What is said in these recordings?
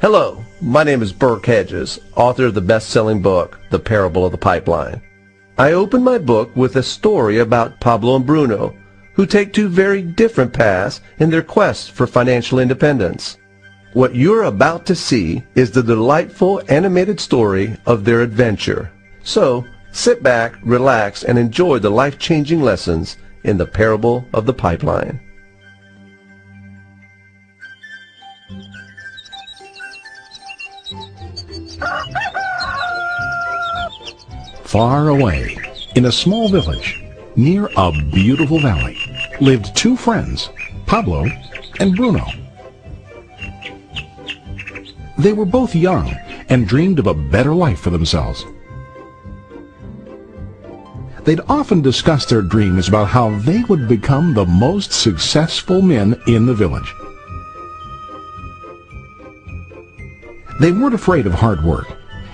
Hello, my name is Burke Hedges, author of the best-selling book, The Parable of the Pipeline. I open my book with a story about Pablo and Bruno, who take two very different paths in their quest for financial independence. What you're about to see is the delightful animated story of their adventure. So, sit back, relax, and enjoy the life-changing lessons in The Parable of the Pipeline. Far away, in a small village, near a beautiful valley, lived two friends, Pablo and Bruno. They were both young and dreamed of a better life for themselves. They'd often discuss their dreams about how they would become the most successful men in the village. They weren't afraid of hard work,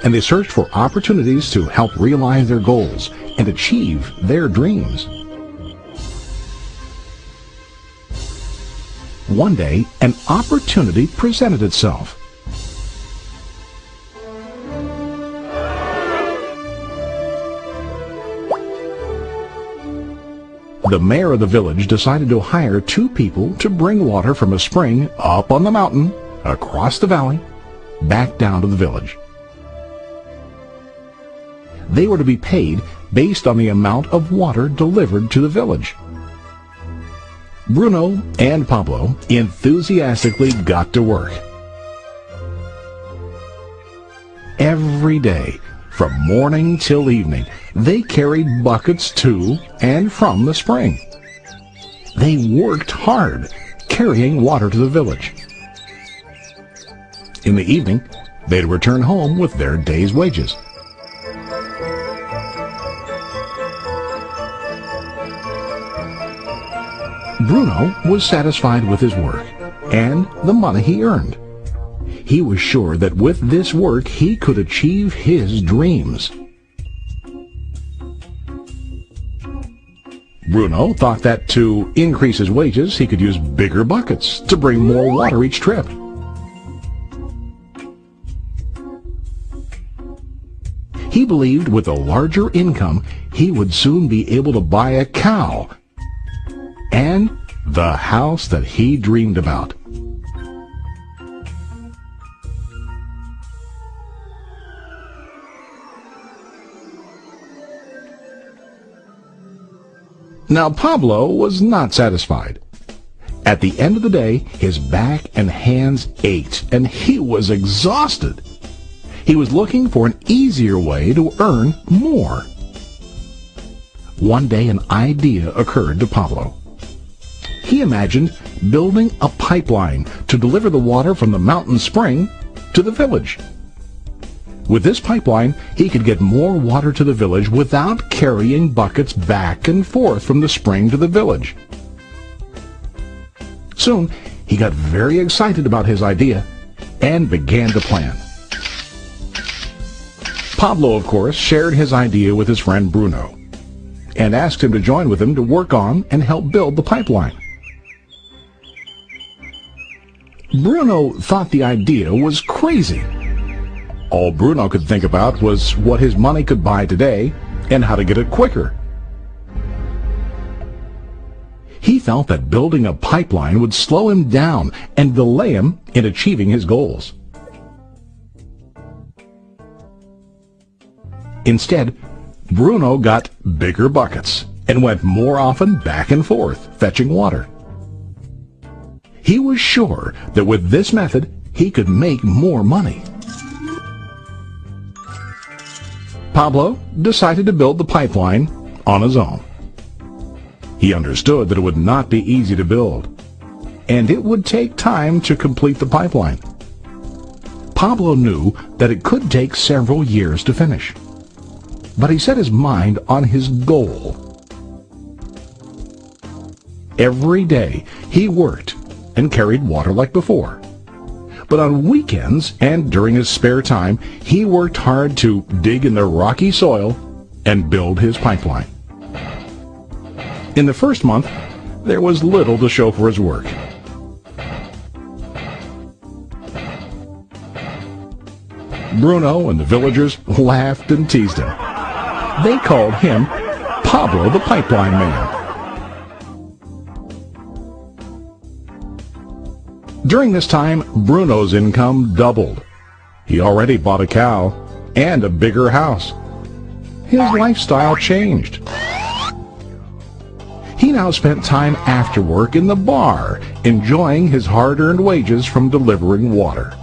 and they searched for opportunities to help realize their goals and achieve their dreams. One day, an opportunity presented itself. The mayor of the village decided to hire two people to bring water from a spring up on the mountain, across the valley, back down to the village. They were to be paid based on the amount of water delivered to the village. Bruno and Pablo enthusiastically got to work. Every day, from morning till evening, they carried buckets to and from the spring. They worked hard, carrying water to the village. In the evening, they'd return home with their day's wages. Bruno was satisfied with his work and the money he earned. He was sure that with this work he could achieve his dreams. Bruno thought that to increase his wages he could use bigger buckets to bring more water each trip. He believed with a larger income he would soon be able to buy a cow and the house that he dreamed about. Now Pablo was not satisfied. At the end of the day, his back and hands ached, and he was exhausted. He was looking for an easier way to earn more. One day an idea occurred to Pablo. He imagined building a pipeline to deliver the water from the mountain spring to the village. With this pipeline, he could get more water to the village without carrying buckets back and forth from the spring to the village. Soon, he got very excited about his idea and began to plan. Pablo, of course, shared his idea with his friend Bruno and asked him to join with him to work on and help build the pipeline. Bruno thought the idea was crazy. All Bruno could think about was what his money could buy today and how to get it quicker. He felt that building a pipeline would slow him down and delay him in achieving his goals. Instead, Bruno got bigger buckets and went more often back and forth, fetching water. He was sure that with this method, he could make more money. Pablo decided to build the pipeline on his own. He understood that it would not be easy to build, and it would take time to complete the pipeline. Pablo knew that it could take several years to finish, but he set his mind on his goal. Every day he worked and carried water like before. But on weekends and during his spare time, he worked hard to dig in the rocky soil and build his pipeline. In the first month, there was little to show for his work. Bruno and the villagers laughed and teased him. They called him Pablo the Pipeline Man. During this time, Bruno's income doubled. He already bought a cow and a bigger house. His lifestyle changed. He now spent time after work in the bar, enjoying his hard-earned wages from delivering water.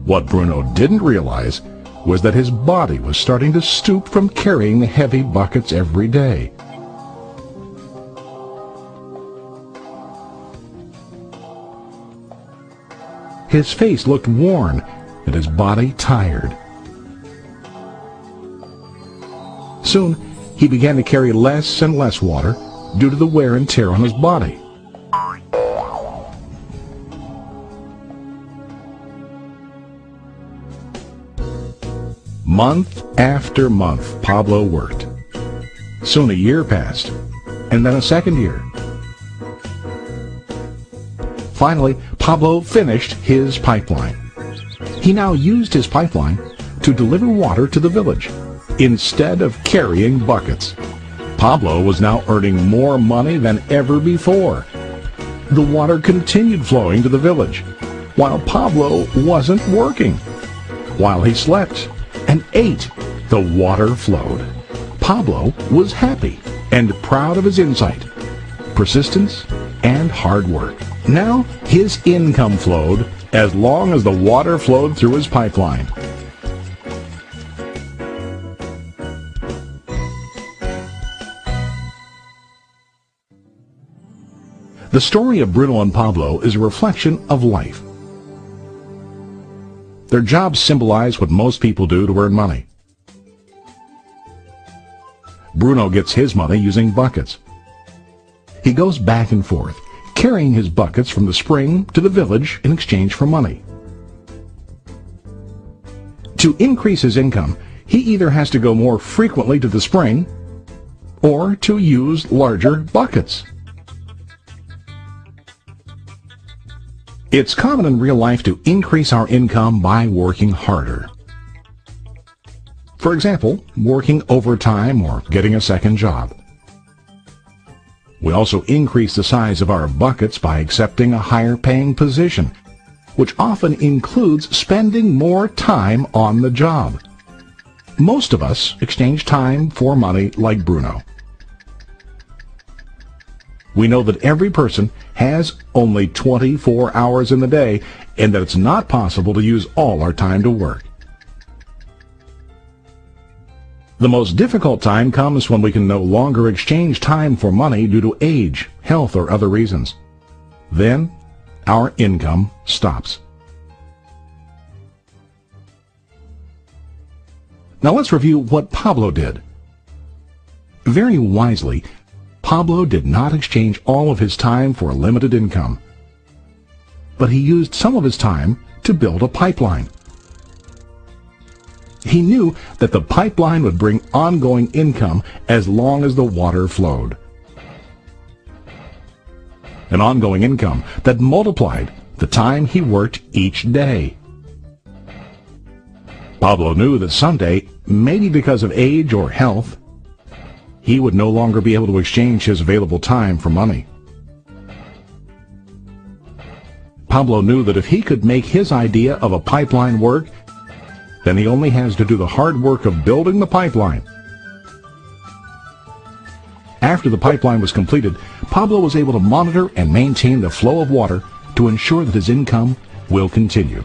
What Bruno didn't realize was that his body was starting to stoop from carrying the heavy buckets every day. His face looked worn and his body tired. Soon, he began to carry less and less water due to the wear and tear on his body. Month after month, Pablo worked. Soon a year passed, and then a second year. Finally, Pablo finished his pipeline. He now used his pipeline to deliver water to the village instead of carrying buckets. Pablo was now earning more money than ever before. The water continued flowing to the village, while Pablo wasn't working. While he slept and ate, the water flowed. Pablo was happy and proud of his insight, persistence, and hard work. Now his income flowed as long as the water flowed through his pipeline. The story of Bruno and Pablo is a reflection of life. Their jobs symbolize what most people do to earn money. Bruno gets his money using buckets. He goes back and forth, carrying his buckets from the spring to the village in exchange for money. To increase his income, he either has to go more frequently to the spring or to use larger buckets. It's common in real life to increase our income by working harder. For example, working overtime or getting a second job. We also increase the size of our buckets by accepting a higher paying position, which often includes spending more time on the job. Most of us exchange time for money like Bruno. We know that every person has only 24 hours in the day and that it's not possible to use all our time to work. The most difficult time comes when we can no longer exchange time for money due to age, health, or other reasons. Then, our income stops. Now let's review what Pablo did. Very wisely, Pablo did not exchange all of his time for a limited income, but he used some of his time to build a pipeline. He knew that the pipeline would bring ongoing income as long as the water flowed. An ongoing income that multiplied the time he worked each day. Pablo knew that someday, maybe because of age or health, he would no longer be able to exchange his available time for money. Pablo knew that if he could make his idea of a pipeline work, then he only has to do the hard work of building the pipeline. After the pipeline was completed, Pablo was able to monitor and maintain the flow of water to ensure that his income will continue.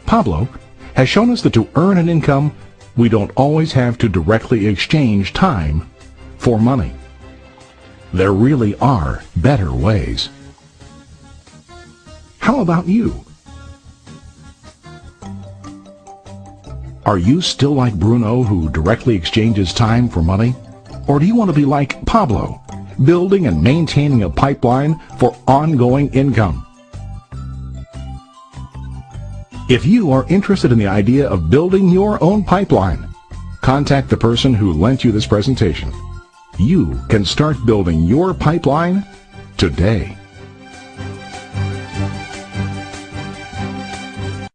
Pablo has shown us that to earn an income, we don't always have to directly exchange time for money. There really are better ways. How about you? Are you still like Bruno, who directly exchanges time for money? Or do you want to be like Pablo, building and maintaining a pipeline for ongoing income? If you are interested in the idea of building your own pipeline, contact the person who lent you this presentation. You can start building your pipeline today.